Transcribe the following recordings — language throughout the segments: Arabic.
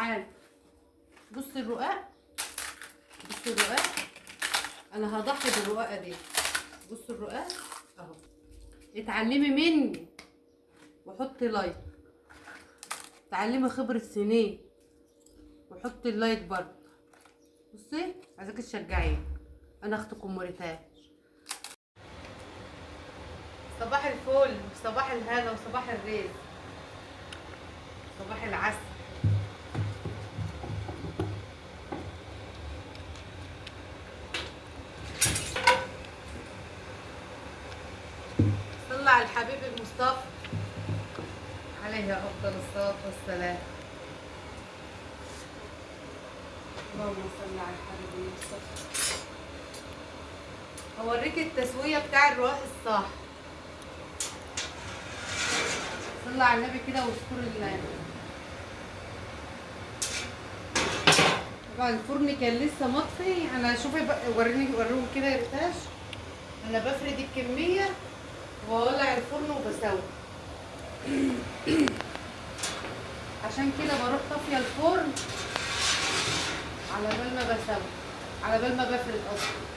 تعال بص الرقاق، بص الرقاق. انا هضحي بالرقاقه دي. بص الرقاق اهو. اتعلمي مني وحطي لايك، اتعلمي خبره سنين وحطي اللايك برضه. بصي عايزاكي تشجعيني، انا اختكم مرتاح. صباح الفل وصباح الهنا وصباح الرزق، صباح العسل. صلى على الحبيب المصطفى عليه افضل الصلاه والسلام. اللهم صل على الحبيب المصطفى. هوريك التسويه بتاع الرقاق الصح. صلى على النبي كده واذكر الله. طبعا الفرن كان لسه مطفي. انا شوفي بقى، وريهم كده يا ريتاش. انا بفرد الكميه وولع الفرن وبسوي. عشان كده بروح طافيه الفرن على بال ما بسوي، على بال ما بفرد اصلا.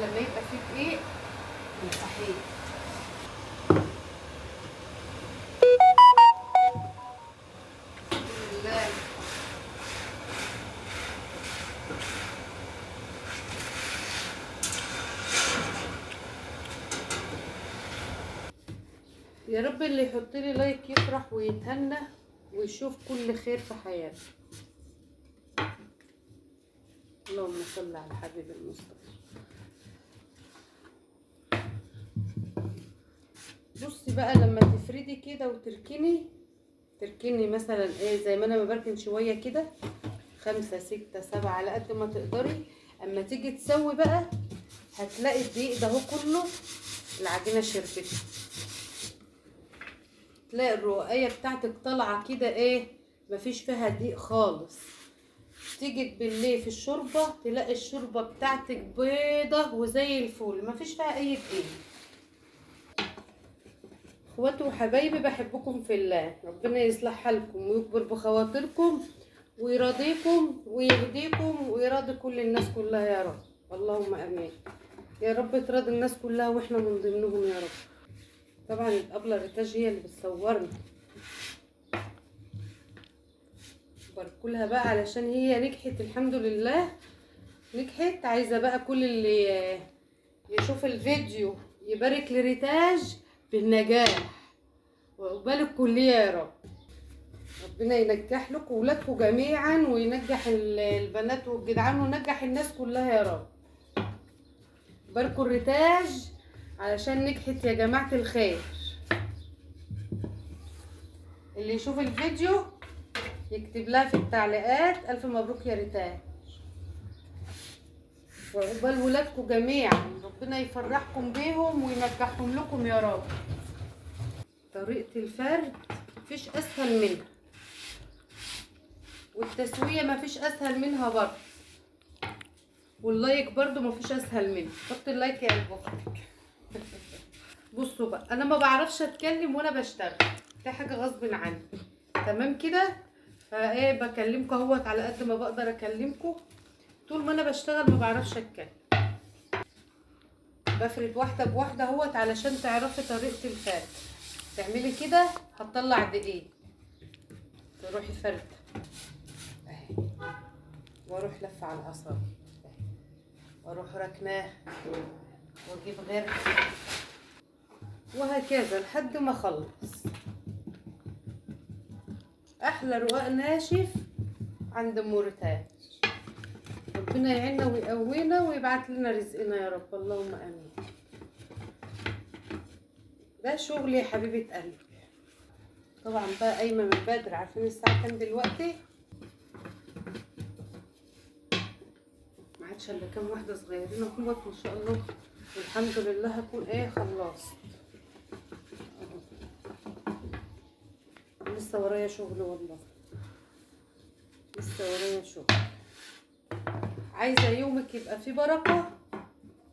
لما يبقى فيه دقيق نصحيه. بسم الله. يا رب اللي يحط لي لايك يفرح ويتهنى ويشوف كل خير في حياته. اللهم صل على الحبيب المصطفى. بصي بقى لما تفردي كده تركني مثلا ايه زي ما انا ببركن شويه كده 5 6 7 على قد ما تقدري. اما تيجي تسوي بقى هتلاقي الدقيق ده هو كله العجينه شربته. تلاقي الرقايه بتاعتك طالعه كده ايه مفيش فيها دقيق خالص. تيجي بالليل في الشوربه تلاقي الشوربه بتاعتك بيضه وزي الفل مفيش فيها اي دقيق. اخواتي وحبايبي بحبكم في الله، ربنا يصلح حالكم ويكبر بخواطركم ويرضيكم ويهديكم ويراضي كل الناس كلها يا رب. اللهم امين يا رب. تراضي الناس كلها واحنا من ضمنهم يا رب. طبعا الابله ريتاج هي اللي بتصورنا. باركلها بقى علشان هي نجحت الحمد لله، نجحت. عايزه بقى كل اللي يشوف الفيديو يبارك لريتاج بالنجاح وعقبال الكليه يا رب. ربنا ينجح لكم ولادكم جميعا وينجح البنات والجدعان وينجح الناس كلها يا رب. باركوا الريتاج علشان نجحت يا جماعه الخير. اللي يشوف الفيديو يكتب لها في التعليقات الف مبروك يا ريتاج وعقبال ولادكم جميعا. ربنا يفرحكم بيهم وينجحهم لكم يا رب. طريقه الفرد مفيش اسهل منها، والتسويه مفيش اسهل منها برضه، واللايك برضو مفيش اسهل منه. حط اللايك يا قلب اختك. بصوا بقى انا ما بعرفش اتكلم وانا بشتغل، دي حاجه غصب عني تمام كده. فايه بكلمكم اهوت على قد ما بقدر اكلمكم. طول ما انا بشتغل ما بعرفش اتكلم. بفرد واحده بواحده اهوت علشان تعرفي طريقه الفرد. تعملي كده هتطلع دقيق، تروحي فرد اهي واروح لفه على الاصابع واروح ركناه واجيب غير وهكذا لحد ما اخلص. احلى رقاق ناشف عند ام ريتاج. ربنا يعيننا ويقوينا ويبعت لنا رزقنا يا رب. اللهم امين. ده شغلي يا حبيبه قلبي. طبعا بقى قايمه من بدري. عارفين الساعه كام دلوقتي؟ ما عادش الا كام واحده صغيرين اهوت ما شاء الله. والحمد لله هكون ايه خلصت. لسه لسه ورايا شغل والله، لسه ورايا شغل. عايزه يومك يبقى فيه بركه،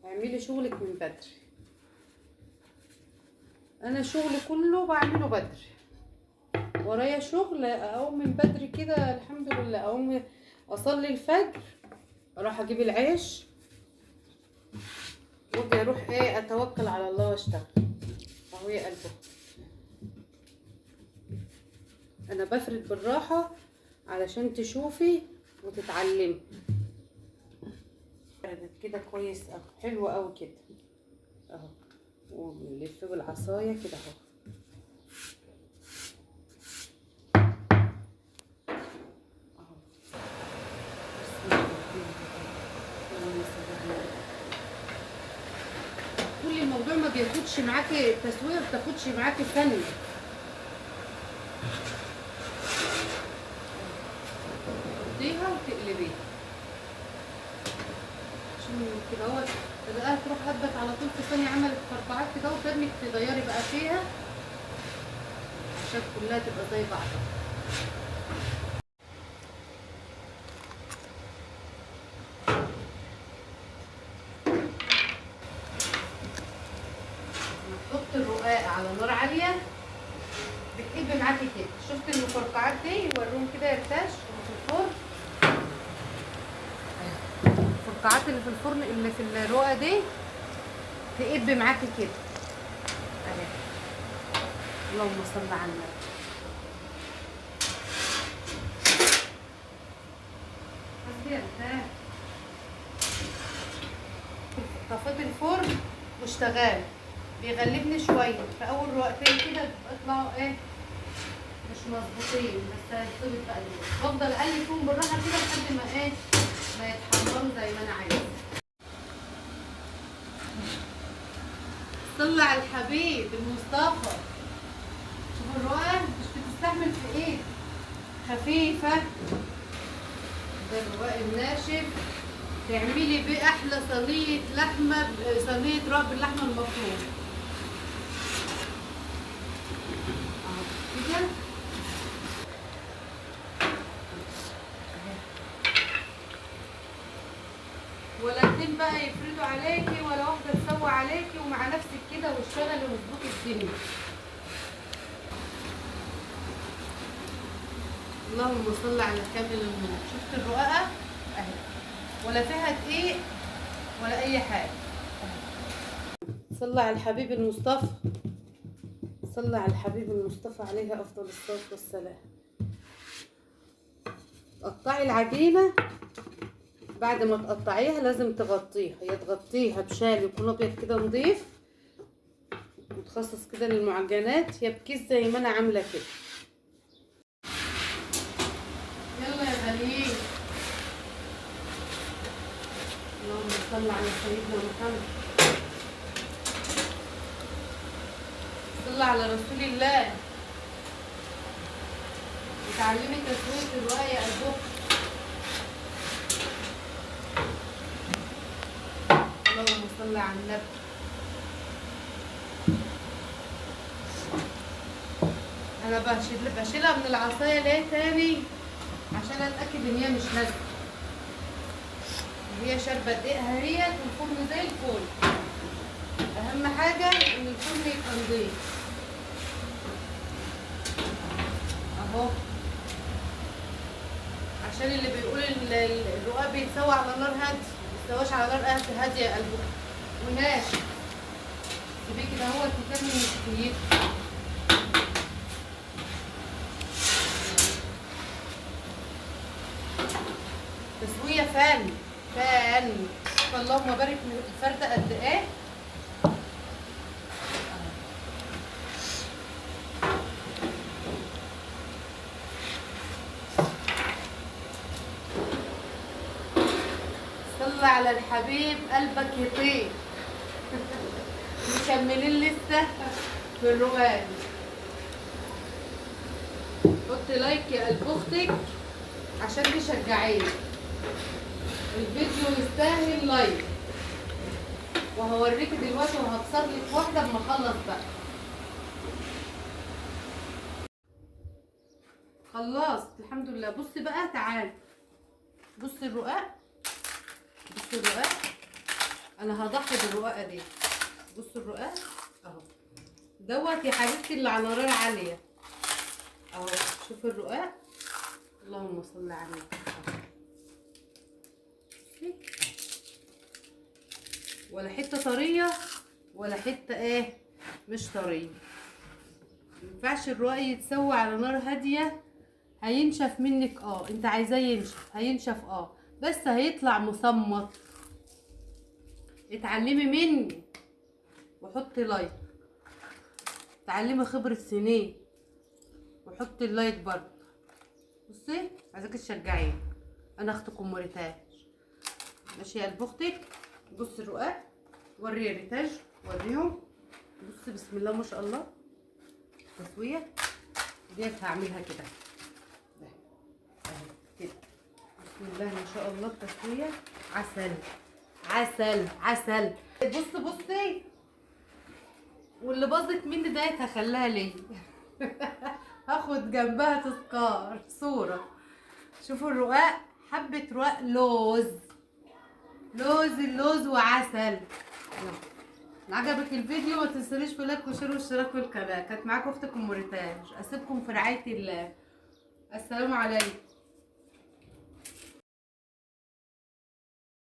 اعملي شغلك من بدري. انا شغلي كله بعمله بدري، ورايا شغل اقوم من بدري كده الحمد لله. اقوم اصلي الفجر، اروح اجيب العيش واجي اروح ايه اتوكل على الله واشتغل. اهو يا قلبي انا بفرد بالراحه علشان تشوفي وتتعلمي. كده كويس اهو، حلو قوي كده اهو. ونلف بالعصايه كده اهو. اهو كل الموضوع ما بياخدش معاكي تسويه، ما بتاخدش معاكي ثانيه. تحطيها وتقلبيها عشان كده اهوت تلاقيها تروح هبت على طول في ثانيه، عملت فرقعات كده وترمي تغيري بقى فيها عشان كلها تبقى زي بعضها. تحط الرقاق على نار عاليه بتقب معاكي كده. شفت المفرقعات دي وريهم كده يرتاش في الفرن. الفرقعات اللي في الفرن اللي في الرقاق دي تقب معاكي كده اهي. اللهم صل على النبي. حسبي ارتاح. طفيت الفرن واشتغل بيغلبني شويه في اول وقتين كده بيطلعوا ايه مش مظبوطين، بس هيتظبط بقى دلوقتي. بفضل اقلب فيهم بالراحه كده لحد ما ايه ما يتحمروا زي ما انا عايزه. صلي على الحبيب المصطفى. شوفوا الرقاق مش بتستحمل في ايه، خفيفه. ده الرقاق الناشف تعملي بيه احلى صينيه لحمه، صينيه رق باللحمه المفرومه اهو كده. ولا اتنين بقى يفردوا عليكي ولا واحده تسوي عليكي، ومع نفسك كده واشتغلي واظبطي الدنيا. اللهم صل على كامل النور. شفت الرقاقه اهي ولا فيها دقيق ولا اي حاجه. صلى على الحبيب المصطفى، صلى على الحبيب المصطفى عليه افضل الصلاه والسلام. قطعي العجينه، بعد ما تقطعيها لازم تغطيها، يا تغطيها بشال يكون ابيض كده نضيف متخصص كده للمعجنات، يا بكيس زي ما انا عامله كده. يلا يا غاليين، اللهم صل على سيدنا محمد، صل على رسول الله. اتعلمي تسويه الرقاق يا قلبك. اللهم صل على النبي. انا بشيلها من العصايه ليه تاني عشان اتاكد ان هي مش نازله، هي شاربه دقيقها هي والفرن زي الفل. اهم حاجه ان الفرن يبقى نضيف اهو، عشان اللي بيقول الرقاق بيتسوى على نار هاديه، ميتسواش على نار هاديه يا قلبك وناشف. سيبيه كده هو تكمل نشفيته. تسويه فن فن. اللهم بارك الفرده قد ايه. صلى على الحبيب قلبك يطيب. مكملين لسه في الرقاق. حطي لايك يا قلب اختك عشان تشجعيني، الفيديو يستاهل لايك. وهوريكي دلوقتي وهكسر لك واحده اما اخلص بقى. خلصت الحمد لله. بصي بقى تعالي، بصي الرقاق، بصي الرقاق. انا هضحي بالرقاقه دي. بصي الرقاق اهو دوت يا حبيبتي اللي على نار عاليه اهو. شوفي الرقاق، اللهم صل على النبي. بصي ولا حته طريه ولا حته ايه مش طريه. مينفعش الرقاق يتسوى على نار هاديه، هينشف منك. انت عايزاه ينشف، هينشف بس هيطلع مصمت. اتعلمي مني وحطي لايك، اتعلمي خبرة سنين وحطي اللايك برضه. بصي عايزاكي تشجعيني، انا اختكم مريتاج ماشي يا قلب اختك. بصي الرقاق، وري الريتاج، وريهم. بصي بسم الله ما شاء الله. تسويه ديت هعملها كده اهي كده. بسم الله ما شاء الله. التسويه عسل عسل عسل. بصي واللي باظت مني ديت هخليها ليا. هاخد جنبها تذكار صورة. شوفوا الرقاق، حبة رقاق لوز، اللوز وعسل. عجبك الفيديو ما تنسونيش في لايك وشير واشتراك في القناة. كانت معاكم اختكم مريتاج، اسيبكم في رعاية الله. السلام عليكم.